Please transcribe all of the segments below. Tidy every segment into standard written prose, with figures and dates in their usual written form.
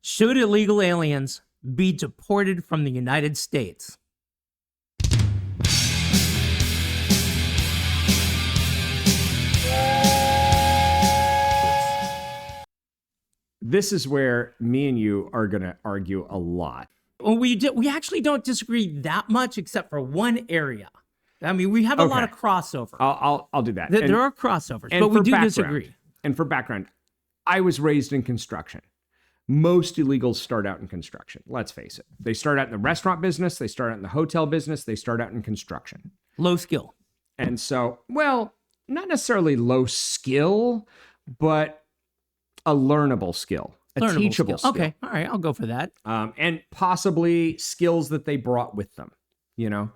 Should illegal aliens be deported from the United States? This is where me and you are going to argue a lot. Well, we actually don't disagree that much, except for one area. I mean, we have a lot of crossover. I'll do that. There are crossovers, but we do disagree. And for background, I was raised in construction. Most illegals start out in construction. Let's face it. They start out in the restaurant business. They start out in the hotel business. They start out in construction. Low skill. And so, well, not necessarily low skill, but a learnable skill, teachable skill. Okay, all right, I'll go for that. And possibly skills that they brought with them, you know?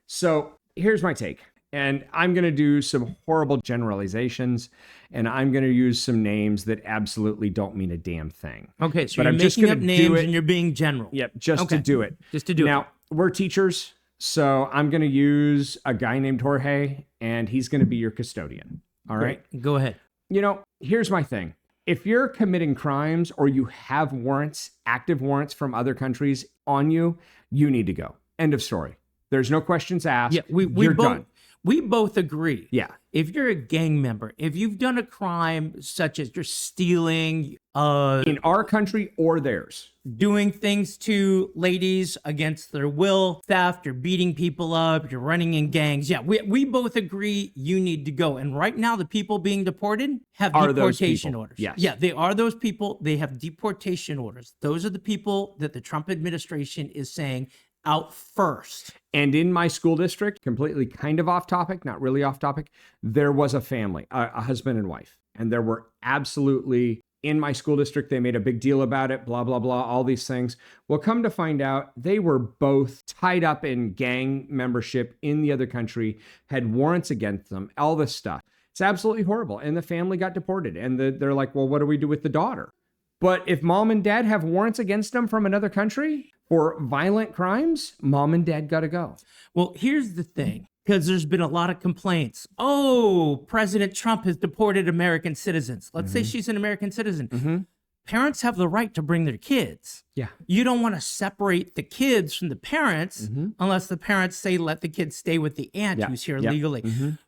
So here's my take. And I'm going to do some horrible generalizations, and I'm going to use some names that absolutely don't mean a damn thing. Okay, so you're making up names and you're being general. Yep, just to do it. Just to do it. Now, we're teachers, so I'm going to use a guy named Jorge, and he's going to be your custodian. All right? Great. Go ahead. You know, here's my thing. If you're committing crimes or you have warrants, active warrants from other countries on you, you need to go. End of story. There's no questions asked. Yeah, you're done. We both agree. Yeah. If you're a gang member, if you've done a crime such as you're stealing, in our country or theirs, doing things to ladies against their will, theft, you're beating people up, you're running in gangs. Yeah, we both agree you need to go. And right now, the people being deported have deportation orders. Yes. Yeah, they are those people. They have deportation orders. Those are the people that the Trump administration is saying out first. And in my school district, completely kind of off topic, not really off topic, there was a family, a husband and wife. And there were absolutely, in my school district, they made a big deal about it, blah, blah, blah, all these things. Well, come to find out, they were both tied up in gang membership in the other country, had warrants against them, all this stuff. It's absolutely horrible. And the family got deported. And they're like, well, what do we do with the daughter? But if mom and dad have warrants against them from another country for violent crimes, mom and dad got to go. Well, here's the thing, because there's been a lot of complaints. Oh, President Trump has deported American citizens. Let's say she's an American citizen. Parents have the right to bring their kids. Yeah. You don't want to separate the kids from the parents unless the parents say, let the kids stay with the aunt who's here legally.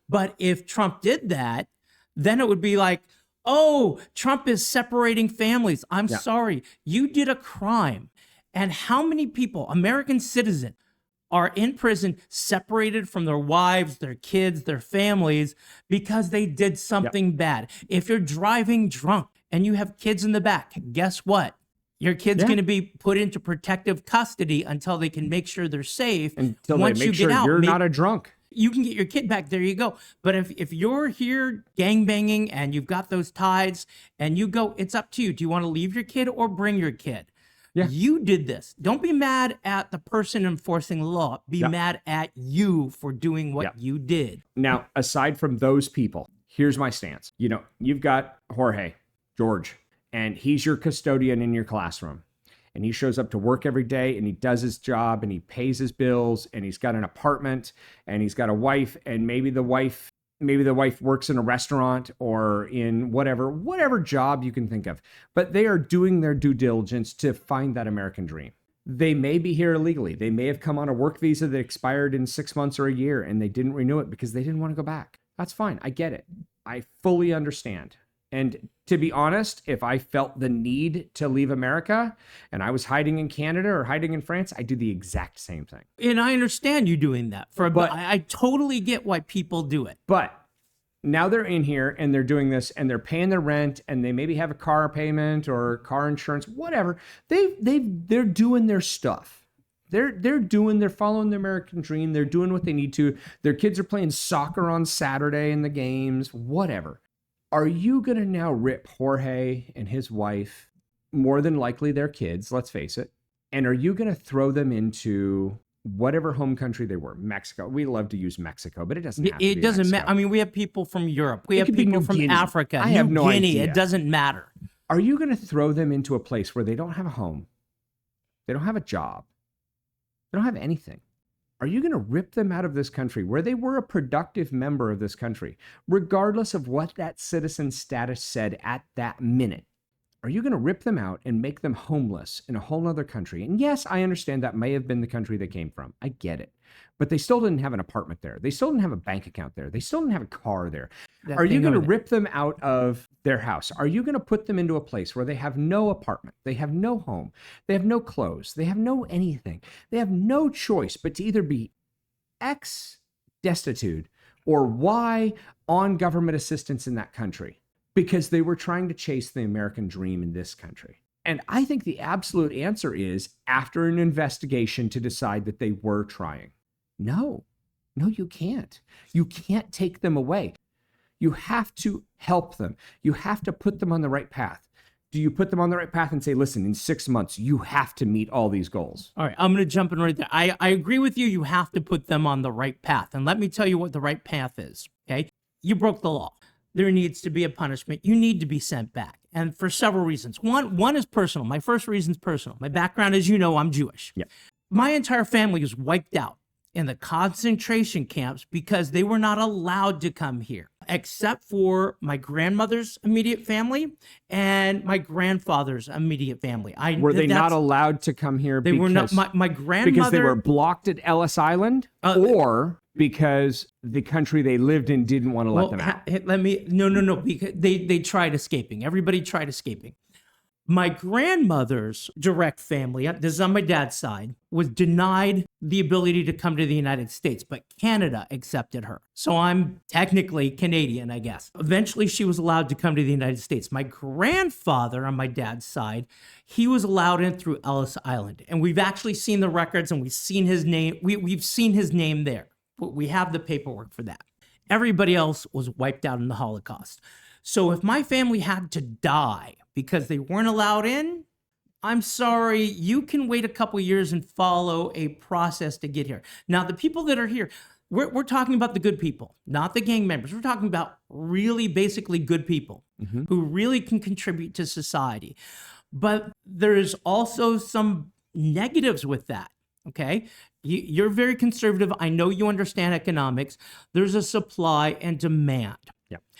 But if Trump did that, then it would be like, oh, Trump is separating families. I'm sorry. You did a crime. And how many people, American citizens, are in prison separated from their wives, their kids, their families because they did something bad? If you're driving drunk and you have kids in the back, guess what? Your kid's going to be put into protective custody until they can make sure they're safe. Until they make sure you're not a drunk. You can get your kid back. There you go. But if you're here gangbanging and you've got those ties and you go, it's up to you. Do you want to leave your kid or bring your kid? Yeah. You did this. Don't be mad at the person enforcing the law. Be mad at you for doing what you did. Now, aside from those people, here's my stance. You know, you've got George, and he's your custodian in your classroom. And he shows up to work every day and he does his job and he pays his bills and he's got an apartment and he's got a wife, and maybe the wife works in a restaurant or in whatever job you can think of. But they are doing their due diligence to find that American dream. They may be here illegally. They may have come on a work visa that expired in 6 months or a year and they didn't renew it because they didn't want to go back. That's fine. I get it. I fully understand. And to be honest, if I felt the need to leave America and I was hiding in Canada or hiding in France, I'd do the exact same thing. And I understand you doing that. But I totally get why people do it. But now they're in here and they're doing this and they're paying their rent and they maybe have a car payment or car insurance, whatever. They're doing their stuff. They're following the American dream. They're doing what they need to. Their kids are playing soccer on Saturday in the games, whatever. Are you going to now rip Jorge and his wife, more than likely their kids, let's face it, and are you going to throw them into whatever home country they were? Mexico. We love to use Mexico, but it doesn't have to be Mexico. It doesn't matter. I mean, we have people from Europe. We have people from Africa, I have no idea. It doesn't matter. Are you going to throw them into a place where they don't have a home? They don't have a job. They don't have anything. Are you going to rip them out of this country where they were a productive member of this country, regardless of what that citizen status said at that minute? Are you going to rip them out and make them homeless in a whole other country? And yes, I understand that may have been the country they came from. I get it. But they still didn't have an apartment there. They still didn't have a bank account there. They still didn't have a car there. Are you going to rip them out of their house? Are you going to put them into a place where they have no apartment? They have no home. They have no clothes. They have no anything. They have no choice but to either be X, destitute, or Y, on government assistance in that country, because they were trying to chase the American dream in this country. And I think the absolute answer is, after an investigation, to decide that they were trying. No, you can't. You can't take them away. You have to help them. You have to put them on the right path. Do you put them on the right path and say, listen, in 6 months, you have to meet all these goals? All right, I'm going to jump in right there. I agree with you. You have to put them on the right path. And let me tell you what the right path is, okay? You broke the law. There needs to be a punishment. You need to be sent back. And for several reasons. One is personal. My first reason is personal. My background, as you know, I'm Jewish. Yep. My entire family was wiped out in the concentration camps because they were not allowed to come here, except for my grandmother's immediate family and my grandfather's immediate family. Were they not allowed to come here? They were not. My grandmother, because they were blocked at Ellis Island, or because the country they lived in didn't want to let them out? No. Because they tried escaping. Everybody tried escaping. My grandmother's direct family, this is on my dad's side, was denied the ability to come to the United States, but Canada accepted her. So I'm technically Canadian, I guess. Eventually, she was allowed to come to the United States. My grandfather on my dad's side, he was allowed in through Ellis Island. And we've actually seen the records and we've seen his name. We've seen his name there. We have the paperwork for that. Everybody else was wiped out in the Holocaust. So if my family had to die because they weren't allowed in, I'm sorry, you can wait a couple years and follow a process to get here. Now, the people that are here, we're talking about the good people, not the gang members. We're talking about really basically good people who really can contribute to society. But there's also some negatives with that, okay? You're very conservative. I know you understand economics. There's a supply and demand.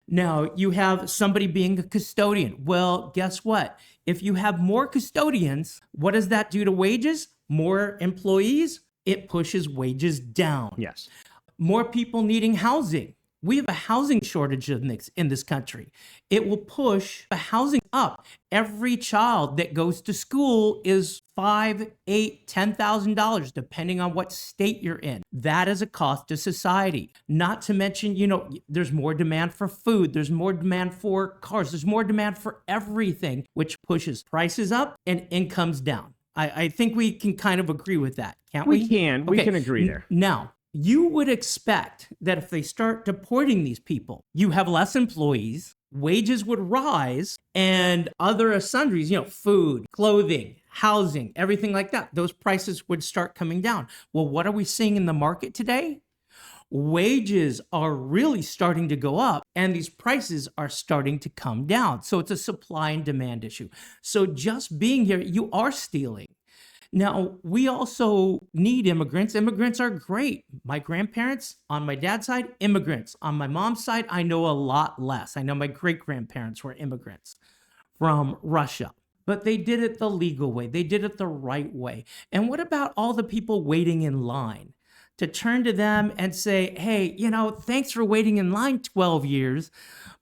Now, you have somebody being a custodian. Well, guess what? If you have more custodians, what does that do to wages? More employees? It pushes wages down. Yes. More people needing housing. We have a housing shortage in this country. It will push the housing up. Every child that goes to school is $5,000, $8,000, $10,000, depending on what state you're in. That is a cost to society. Not to mention, there's more demand for food. There's more demand for cars. There's more demand for everything, which pushes prices up and incomes down. I think we can kind of agree with that, can't we? We can. Okay. We can agree there. Now, you would expect that if they start deporting these people, you have less employees, wages would rise, and other sundries, food, clothing, housing, everything like that, those prices would start coming down. Well, what are we seeing in the market today? Wages are really starting to go up and these prices are starting to come down. So it's a supply and demand issue. So just being here, you are stealing. Now, we also need immigrants. Immigrants are great. My grandparents on my dad's side, immigrants. On my mom's side, I know a lot less. I know my great-grandparents were immigrants from Russia, but they did it the legal way. They did it the right way. And what about all the people waiting in line? To turn to them and say, hey, thanks for waiting in line 12 years,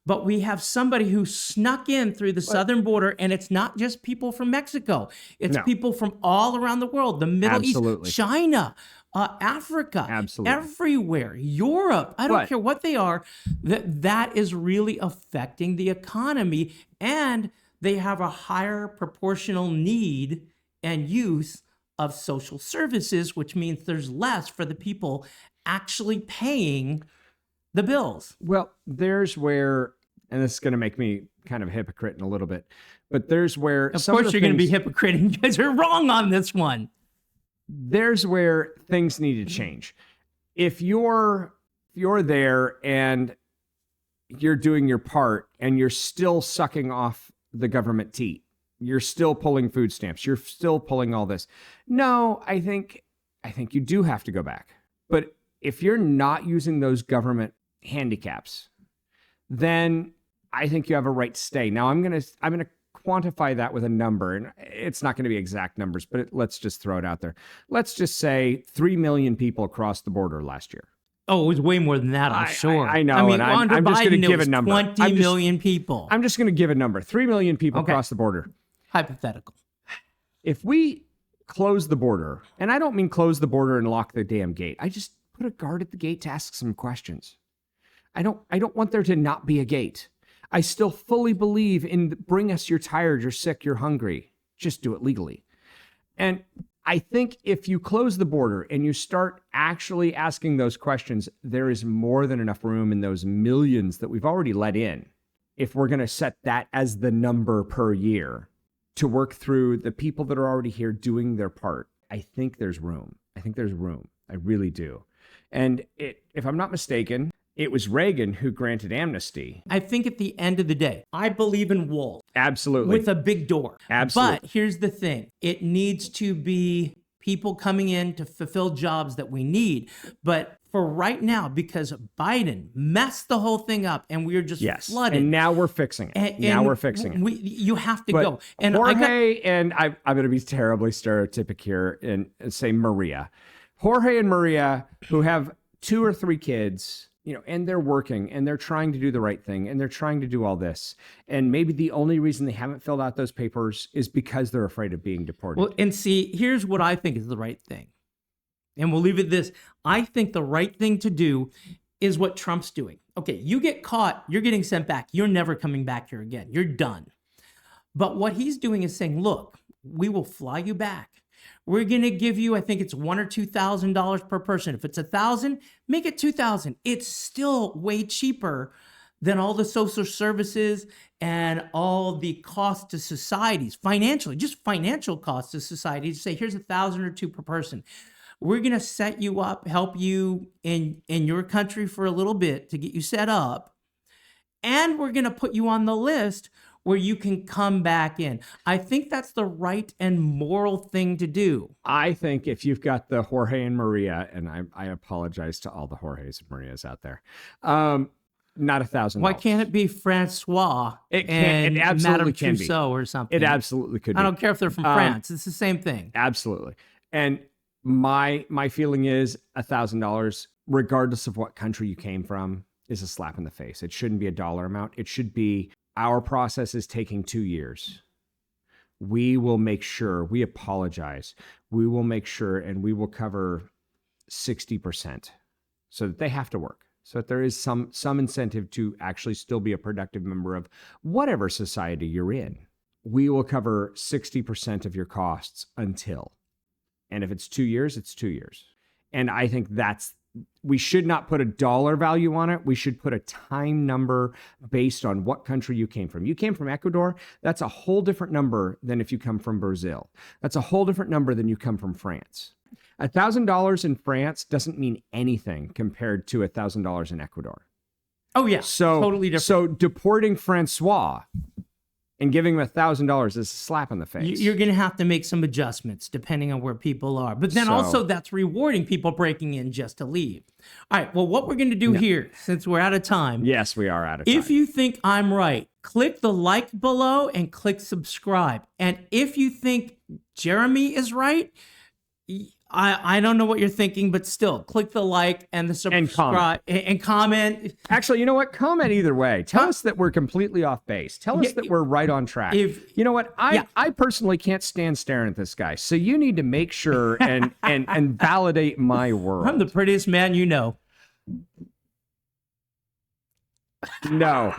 but we have somebody who snuck in through the southern border, and it's not just people from Mexico. It's people from all around the world, the Middle East, China, Africa, everywhere, Europe. I don't care what they are. That is really affecting the economy, and they have a higher proportional need and use of social services, which means there's less for the people actually paying the bills. Well, there's where, and this is going to make me kind of a hypocrite in a little bit, but there's where... Of course you're going to be hypocrite. You guys are wrong on this one. There's where things need to change. If you're there and you're doing your part and you're still sucking off the government teat, you're still pulling food stamps, you're still pulling all this. No, I think you do have to go back. But if you're not using those government handicaps, then I think you have a right to stay. Now, I'm gonna quantify that with a number, and it's not going to be exact numbers, but let's just throw it out there. Let's just say 3 million people crossed the border last year. Oh, it was way more than that, I'm sure. I know, I mean, and under I'm just Biden, going to give it was a number. 20 million people. I'm just going to give a number. 3 million people across the border. Hypothetical. If we close the border, and I don't mean close the border and lock the damn gate. I just put a guard at the gate to ask some questions. I don't want there to not be a gate. I still fully believe in bring us, you're tired, you're sick, you're hungry. Just do it legally. And I think if you close the border and you start actually asking those questions, there is more than enough room in those millions that we've already let in. If we're going to set that as the number per year to work through the people that are already here doing their part, I think there's room. I really do. And if I'm not mistaken, it was Reagan who granted amnesty. I think at the end of the day, I believe in walls. Absolutely. With a big door. Absolutely. But here's the thing. It needs to be people coming in to fulfill jobs that we need. But for right now, because Biden messed the whole thing up and we are just flooded. And now we're fixing it. You have to go. And Jorge, and I'm going to be terribly stereotypic here and say Maria. Jorge and Maria, who have 2 or 3 kids, and they're working and they're trying to do the right thing and they're trying to do all this. And maybe the only reason they haven't filled out those papers is because they're afraid of being deported. Well, and see, here's what I think is the right thing. And we'll leave it this. I think the right thing to do is what Trump's doing. Okay, you get caught, you're getting sent back. You're never coming back here again. You're done. But what he's doing is saying, look, we will fly you back. We're going to give you, I think it's $1,000 or $2,000 per person. If it's $1,000, make it $2,000. It's still way cheaper than all the social services and all the costs to societies, financially, just financial costs to society. To say, here's $1,000 or $2,000 per person. We're going to set you up, help you in your country for a little bit to get you set up. And we're going to put you on the list where you can come back in. I think that's the right and moral thing to do. I think if you've got the Jorge and Maria, and I apologize to all the Jorges and Marias out there, not $1,000. Why can't it be Francois it and Madame can Trousseau or something? It absolutely could be. I don't care if they're from France. It's the same thing. Absolutely. And my feeling is $1,000, regardless of what country you came from, is a slap in the face. It shouldn't be a dollar amount. It should be, our process is taking 2 years. We will make sure, we apologize. We will make sure, and we will cover 60% so that they have to work. So that there is some incentive to actually still be a productive member of whatever society you're in. We will cover 60% of your costs until. And if it's 2 years, it's 2 years. And I think we should not put a dollar value on it. We should put a time number based on what country you came from. You came from Ecuador, that's a whole different number than if you come from Brazil. That's a whole different number than you come from France. $1,000 in France doesn't mean anything compared to $1,000 in Ecuador. Oh yeah, totally different. So deporting Francois and giving him $1,000 is a slap in the face. You're going to have to make some adjustments depending on where people are. But then also that's rewarding people breaking in just to leave. All right, well, what we're going to do here, since we're out of time. Yes, we are out of time. If you think I'm right, click the like below and click subscribe. And if you think Jeremy is right, I don't know what you're thinking, but still, click the like and the subscribe and comment. Actually, you know what? Comment either way. Tell us that we're completely off base. Tell us that we're right on track. You know what? I personally can't stand staring at this guy. So you need to make sure and validate my world. I'm the prettiest man you know. No.